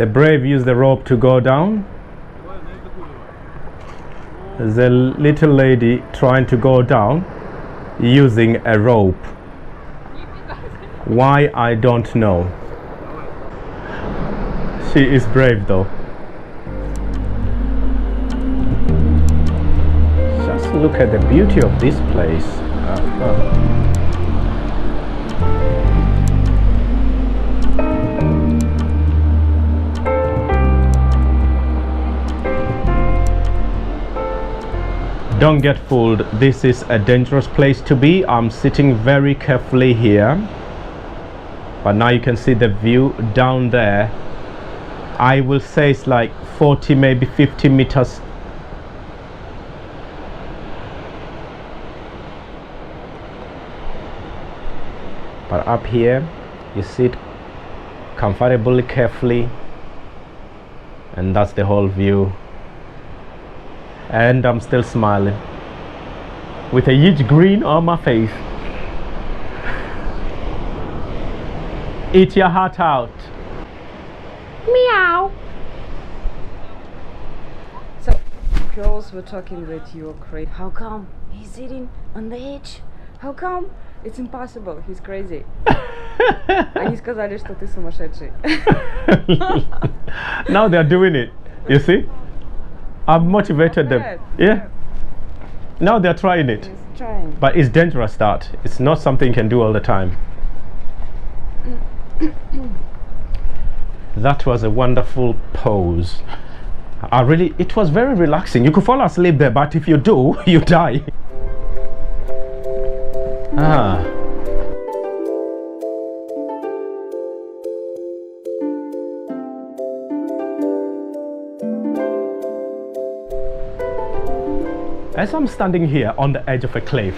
The brave use the rope to go down. There's a little lady trying to go down using a rope. Why, I don't know. She is brave though. Just look at the beauty of this place. Don't get fooled, this is a dangerous place to be. I'm sitting very carefully here, but now you can see the view down there. I will say it's like 40, maybe 50 meters. But up here, you sit comfortably, carefully, and that's the whole view. And I'm still smiling with a huge grin on my face. Eat your heart out. Meow. So, girls were talking that you're crazy. How come he's sitting on the edge? How come? It's impossible. He's crazy. Они сказали, что ты сумасшедший. Now they're doing it. You see? I've motivated them. Yeah. Now they're trying it. He's trying. But it's dangerous that. It's not something you can do all the time. That was a wonderful pose. It was very relaxing. You could fall asleep there, but if you do, you die. As I'm standing here on the edge of a cliff,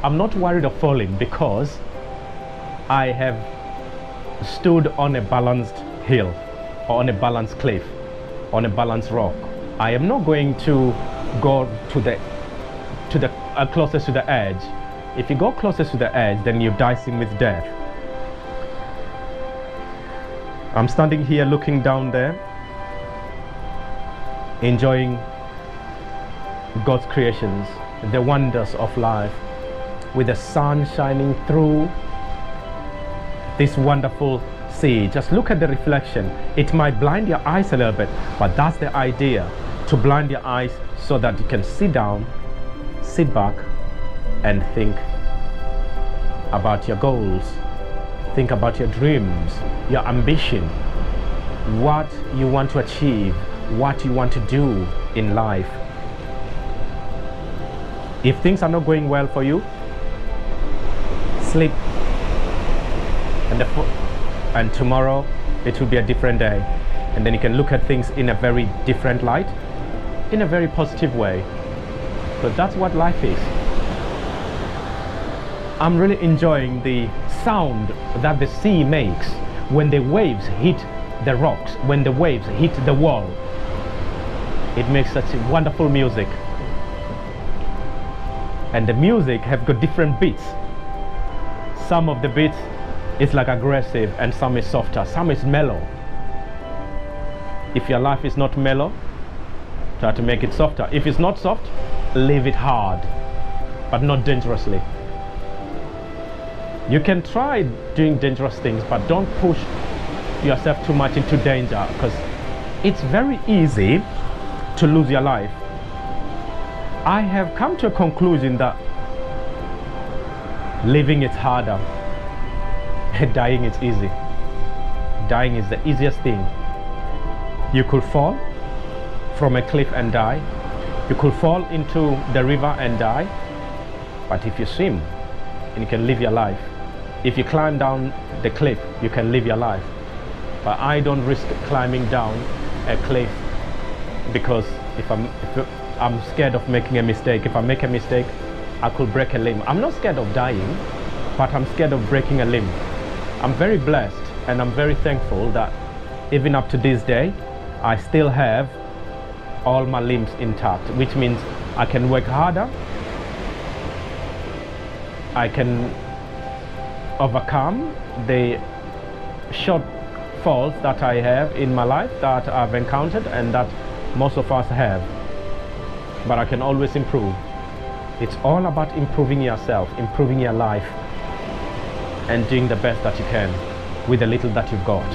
I'm not worried of falling because I have stood on a balanced hill or on a balanced cliff, on a balanced rock. I am not going to go to the closest to the edge. If you go closest to the edge, then you're dicing with death. I'm standing here looking down there, enjoying God's creations, the wonders of life, with the sun shining through this wonderful sea. Just look at the reflection. It might blind your eyes a little bit, but that's the idea, to blind your eyes so that you can sit down, sit back, and think about your goals, think about your dreams, your ambition, what you want to achieve, what you want to do in life. If things are not going well for you, sleep, and tomorrow it will be a different day, and then you can look at things in a very different light, in a very positive way. But that's what life is. I'm really enjoying the sound that the sea makes when the waves hit the rocks, when the waves hit the wall. It makes such wonderful music. And the music have got different beats. Some of the beats is like aggressive and some is softer, some is mellow. If your life is not mellow, try to make it softer. If it's not soft, leave it hard, but not dangerously. You can try doing dangerous things, but don't push yourself too much into danger, because it's very easy to lose your life. I have come to a conclusion that living is harder, dying is easy. Dying is the easiest thing. You could fall from a cliff and die. You could fall into the river and die. But if you swim, and you can live your life. If you climb down the cliff, you can live your life. But I don't risk climbing down a cliff because if I'm scared of making a mistake. If I make a mistake, I could break a limb. I'm not scared of dying, but I'm scared of breaking a limb. I'm very blessed and I'm very thankful that even up to this day, I still have all my limbs intact, which means I can work harder, I can overcome the short faults that I have in my life that I've encountered and that most of us have. But I can always improve. It's all about improving yourself, improving your life, and doing the best that you can with the little that you've got.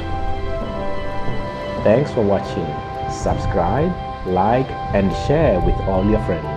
Thanks for watching. Subscribe, like, and share with all your friends.